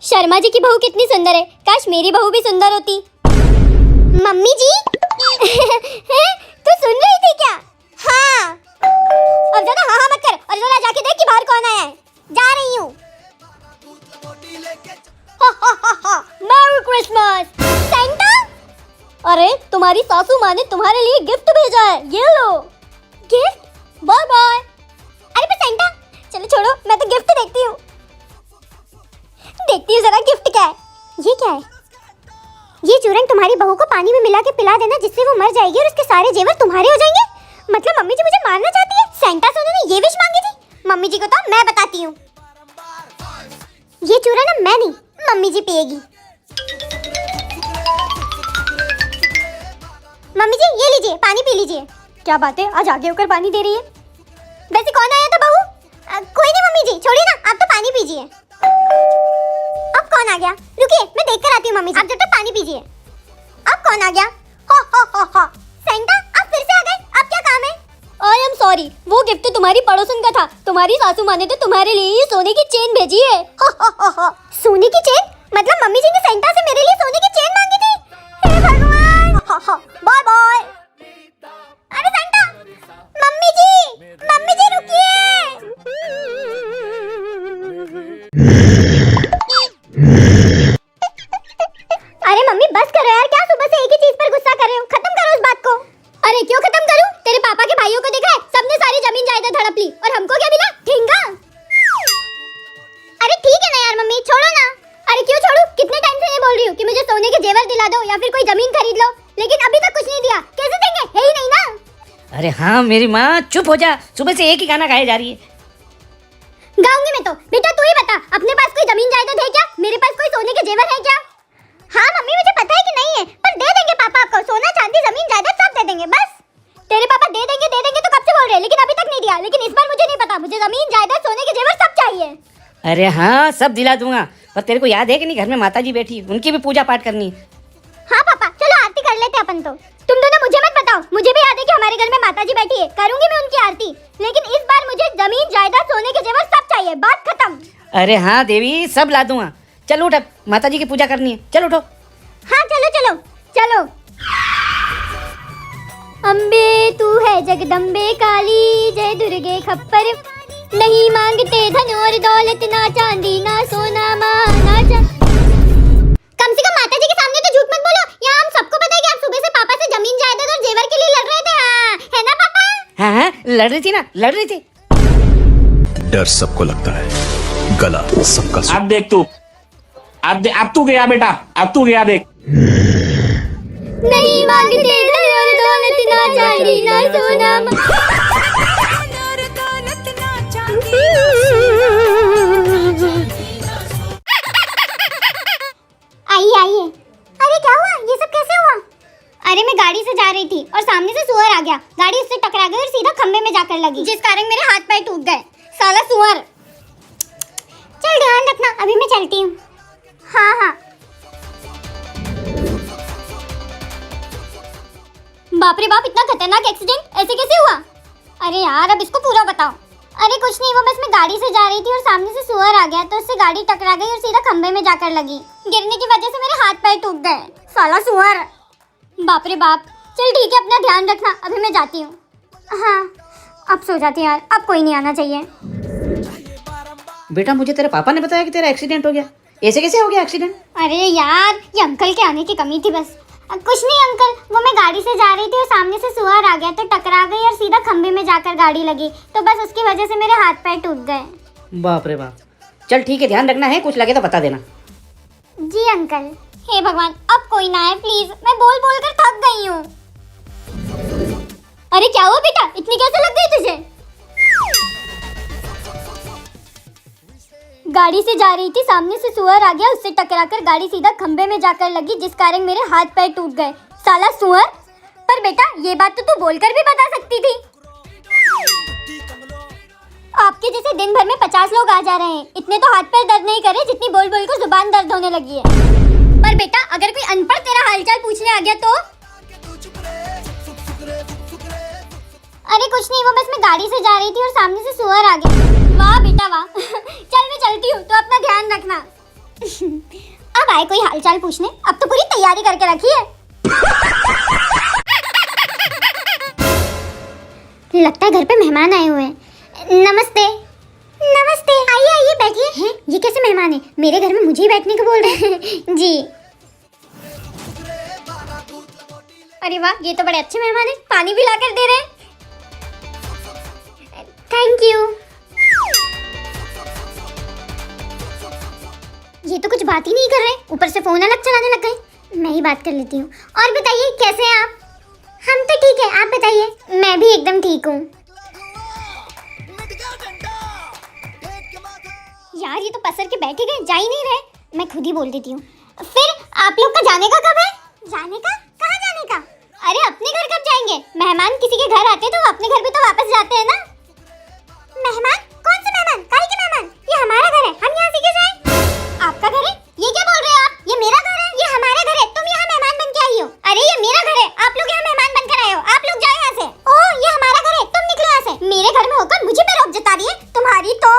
शर्मा जी की बहू कितनी सुंदर है, काश मेरी बहू भी सुंदर होती। मम्मी जी तू सुन रही थी क्या? हाँ। अब ज्यादा हाँ हाँ मत कर और जरा जाके देख कि बाहर कौन आया है। जा रही हूँ। Merry Christmas. सेंटा? अरे तुम्हारी सासू माँ ने तुम्हारे लिए गिफ्ट भेजा है, ये लो। गिफ्ट? Bye bye. अरे पर सेंटा, चलो छोड़ो, मैं तो गिफ्ट देखती हूँ। देखती हूँ जरा गिफ्ट क्या है। ये क्या है? ये चूरन तुम्हारी बहू को पानी में मिला के पिला देना, जिससे वो मर जाएगी और उसके सारे जेवर तुम्हारे हो जाएंगे। मतलब मम्मी जी मुझे मारना चाहती है। सेंटा से उन्होंने ये विश मांगी थी। मम्मी जी को तो मैं बताती हूँ। ये चूरन अब मैं नहीं, मम्मी जी पिएगी। मम्मी जी ये लीजिए, पानी पी लीजिए। क्या बात है, आज आगे होकर पानी दे रही है। वैसे कौन आया था बहू? कोई नहीं मम्मी जी, छोड़िए ना, आप तो पानी पीजिए। अब कौन आ गया? रुकिए, मैं देख कर आती हूँ मम्मी जी। आप जब तक पानी पीजिए। अब कौन आ गया? हो हो। सेंटा, आप फिर से आ गए, आप क्या काम है? आई एम सॉरी, वो गिफ्ट तो तुम्हारी पड़ोसन का था। तुम्हारी सासू माँ ने तो तुम्हारे लिए ये सोने की चेन भेजी है। हो। सोने की चेन? मतलब मम्मी जी ने सेंटा से मेरे लिए सोने की चेन मांगी थी? हे भगवान। Bye bye. अरे सेंटा, मम्मी जी रुकिए। अरे मम्मी बस करो यार, क्या सुबह से एक ही चीज पर गुस्सा कर रहे हो? खत्म करो उस बात को। अरे क्यों खत्म करूं? तेरे पापा के भाइयों को देखा है, सबने सारी जमीन जायदाद हड़प ली और हमको क्या मिला? ठेंगा। अरे ठीक है ना यार मम्मी, छोड़ो ना। अरे क्यों छोड़ू? कितने टाइम से ये बोल रही हूँ कि मुझे सोने के जेवर दिला दो या फिर कोई जमीन खरीद लो, लेकिन अभी तक कुछ नहीं दिया। कैसे देंगे? है ही नहीं ना। अरे हाँ मेरी माँ, चुप हो जा, सुबह से एक ही गाना गाए जा रही है। गाऊंगी मैं तो। बेटा तू ही बता, अपने पास कोई जमीन जायदाद है क्या? मेरे पास कोई सोने के जेवर है क्या? हाँ मम्मी मुझे पता है कि नहीं है, पर दे देंगे पापा आपको। सोना चांदी जमीन जायदाद सब दे देंगे बस। तेरे पापा दे देंगे तो कब से बोल रहे हैं, लेकिन अभी तक नहीं दिया। लेकिन इस बार मुझे नहीं पता, मुझे जमीन जायदाद सोने के जेवर सब चाहिए। अरे हाँ सब दिला दूंगा, पर तेरे को याद है कि नहीं, घर में माता जी बैठी, उनकी भी पूजा पाठ करनी है। हाँ पापा चलो आरती कर लेते अपन तो। तुम दोनों मुझे मत बताओ, मुझे भी याद है कि हमारे घर में माता जी बैठी है, करूंगी मैं उनकी आरती। लेकिन इस बार मुझे जमीन जायदाद सोने के जेवर सब चाहिए, बात खत्म। अरे हाँ देवी, सब ला दूंगा। चलो उठ, माता जी की पूजा करनी है, चलो उठो। हाँ चलो। अम्बे तू है जगदम्बे काली, जय दुर्गे खप्पर। नहीं मांगते धन और दौलत, ना चांदी ना सोना माँ ना कम से कम माता जी के सामने तो झूठ मत बोलो। यहाँ हम सबको पता है कि आप सुबह से पापा से जमीन जायदाद और जेवर के लिए लड़ रहे थे। हाँ है ना पापा? हाँ लड़ रही थी ना, लड़ रही थी। डर सबको लगता है, गला सबका सुन। अब देख तू, अब तू गया बेटा, अब तू गया देख। नहीं मांगते धन और दौलत, ना चांदी ना सोना आइए। अरे क्या हुआ? ये सब कैसे हुआ? अरे मैं गाड़ी से जा रही थी और सामने से सुअर आ गया। गाड़ी उससे टकरा गई और सीधा खंबे में जाकर लगी, जिस कारण मेरे हाथ पैर टूट गए। साला सुअर। चल ध्यान रखना, अभी मैं चलती हूँ। हाँ। बाप रे बाप, इतना खतरनाक एक्सीडेंट ऐसे कैसे हुआ? अरे यार अब इसको पूरा बताओ। अरे कुछ नहीं, वो बस मैं गाड़ी से जा रही थी और सामने से सुअर आ गया, तो उससे गाड़ी टकरा गई और सीधा खंबे में जाकर लगी। गिरने की वजह से मेरे हाथ पैर टूट गए। साला सुअर। बाप रे बाप। चल ठीक है, अपना ध्यान रखना, अभी मैं जाती हूँ। हाँ अब सो जाती यार, अब कोई नहीं आना चाहिए। बेटा मुझे तेरे पापा ने बताया कि तेरा एक्सीडेंट हो गया। ऐसे कैसे हो गया एक्सीडेंट? अरे यार ये अंकल के आने की कमी थी बस। कुछ नहीं अंकल, वो मैं गाड़ी से जा रही थी और सामने से सुअर आ गया, तो टकरा गई और सीधा खंबे में जाकर गाड़ी लगी, तो बस उसकी वजह से मेरे हाथ पैर टूट गए। बाप रे बाप। चल ठीक है, ध्यान रखना है, कुछ लगे तो बता देना। जी अंकल। हे भगवान अब कोई ना आए प्लीज, मैं बोल बोल कर थक गई हूँ। अरे क्या हुआ बेटा, इतनी कैसे लग गई तुझे? गाड़ी से जा रही थी, सामने से सुअर आ गया, उससे टकराकर गाड़ी सीधा खंबे में जाकर लगी, जिस कारण मेरे हाथ पैर टूट गए। साला सुअर। पर बेटा ये बात तो तू बोलकर भी बता सकती थी। आपके जैसे दिन भर में 50 लोग आ जा रहे हैं, इतने तो हाथ पैर दर्द नहीं करे जितनी बोल बोल कर जुबान दर्द होने लगी है। पर बेटा अगर कोई अनपढ़ तेरा हालचाल पूछने आ गया तो? अरे कुछ नहीं, वो बस मैं गाड़ी से जा रही थी और सामने से सुअर आ गया। वाह बेटा वाह। चल मैं चलती हूँ, तो अपना ध्यान रखना। अब आए कोई हालचाल पूछने, अब तो पूरी तैयारी करके रखी है। लगता है घर पे मेहमान आए हुए हैं। नमस्ते। नमस्ते, आइए आइए बैठिए। हैं, ये कैसे मेहमान है? मेरे घर में मुझे ही बैठने को बोल रहे हैं। जी। अरे वाह, ये तो बड़े अच्छे मेहमान हैं, पानी भी लाकर दे रहे हैं। Thank you. ये तो कुछ बात ही नहीं कर रहे, ऊपर से फोन अलग चलाने लग गए। मैं ही बात कर लेती हूँ। और बताइए कैसे हैं आप? हम तो ठीक है, आप बताइए। मैं भी एकदम ठीक हूँ। यार ये तो पसर के बैठे गए, जा ही नहीं रहे। मैं खुद ही बोल देती हूँ। फिर आप लोग का जाने का कब है? जाने का? कहाँ जाने का? अरे अपने घर कब जाएंगे? मेहमान किसी के घर आते तो वो अपने घर भी तो वापस जाते हैं ना। मेहमान? कौन से मेहमान? काहे के मेहमान? ये हमारा घर है, हम यहाँ से क्यों जाएं? आपका घर है? ये क्या बोल रहे हो आप? ये मेरा घर है, ये हमारा घर है, तुम यहाँ मेहमान बन के आई हो। अरे ये मेरा घर है, आप लोग यहाँ मेहमान बनकर आए हो। आप लोग जाओ यहाँ से। ओह ये हमारा घर है, तुम निकलो यहाँ से। मेरे घर में होकर मुझे पे रोक जता रही है तुम्हारी तो।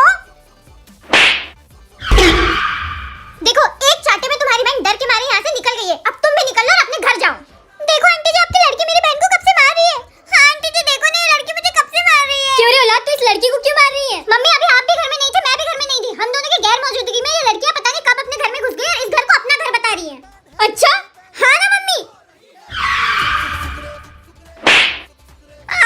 देखो एक चाटे में तुम्हारी बहन डर के मारे यहाँ से निकल गई है। अब तुम भी निकल लो और अपने घर जाओ। देखो आंटी जी, आपकी लड़की मेरी बहन को कब से मार रही है। हाँ आंटी जी देखो ना, ये लड़की मुझे कब से मार रही है। क्यों रे औलाद, तू इस लड़की को क्यों मार रही है? मम्मी अभी आप भी घर में नहीं थे, मैं भी घर में नहीं थी। हम दोनों की गैर मौजूदगी में ये लड़कियां पता नहीं कब अपने घर में घुस गई और इस घर को अपना घर बता रही है। अच्छा हाँ ना मम्मी?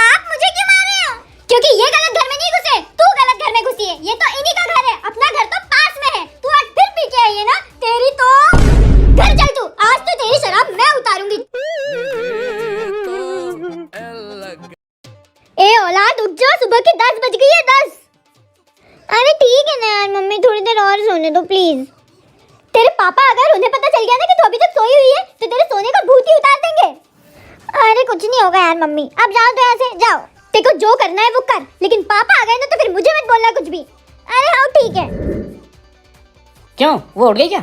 आप मुझे क्यों मार रहे हो? क्योंकि ये गलत घर में नहीं घुसे, तू गलत घर में घुसी है। ये तो इन्हीं का घर है, अपना घर तो पास में है। तू आज फिर पी के आई है ना, तेरी तो। घर चल तू, आज तो तेरी शराब मैं उतारूंगी। ए औलाद उठ जा, सुबह के 10 बज गई है। 10। अरे ठीक है ना यार मम्मी, थोड़ी देर और सोने दो प्लीज। तेरे पापा अगर उन्हें पता चल गया ना कि तू अभी तक सोई हुई है तो तेरे सोने का भूत ही उतार देंगे। अरे कुछ नहीं होगा यार मम्मी, अब जाओ तो यहाँ से जाओ। तेरे को जो करना है वो कर, लेकिन पापा आ गए ना तो फिर मुझे मत बोलना कुछ भी। अरे हाँ ठीक है। क्यों, वो उठ गई क्या?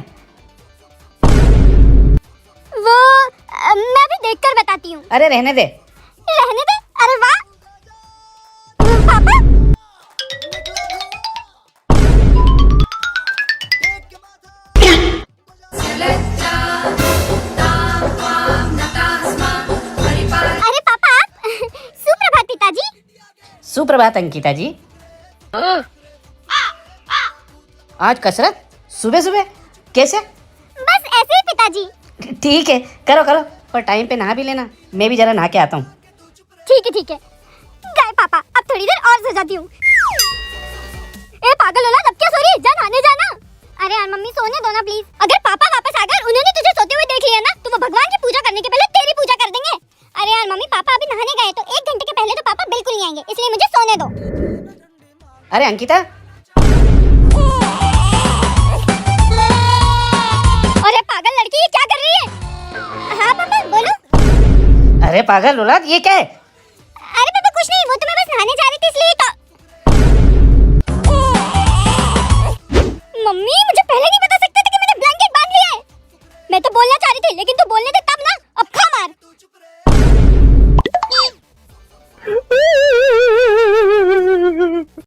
वो मैं भी देखकर बताती हूँ। अरे रहने दे। रहने दे? अरे वाह पापा। अरे पापा आप। सुप्रभात पिताजी। सुप्रभात अंकिता जी। आज कसरत सुबह सुबह कैसे? बस ऐसे ही पिताजी। ठीक है, करो करो, पर टाइम पे नहा भी लेना। मैं भी जरा नहा के आता हूँ। ठीक है। गए पापा, अब थोड़ी देर और सो जाती हूँ। ए पागल औलाद, अब क्या सो रही है? जा नहाने जाना। अरे यार मम्मी सोने दो ना प्लीज। अगर पापा वापस आ गए, उन्होंने तुझे सोते हुए देख लिया ना तो वो भगवान की पूजा करने के पहले तेरी पूजा कर देंगे। अरे यार मम्मी, पापा अभी नहाने गए तो 1 घंटे के पहले तो पापा बिल्कुल नहीं आएंगे, इसलिए मुझे सोने दो। अरे अंकिता। अरे पागल लड़की, ये क्या कर रही है? हाँ पापा बोलो। अरे पागल औलाद, ये क्या है? अरे पापा कुछ नहीं, वो तो मैं बस नहाने जा रही थी इसलिए तो। मम्मी मुझे पहले नहीं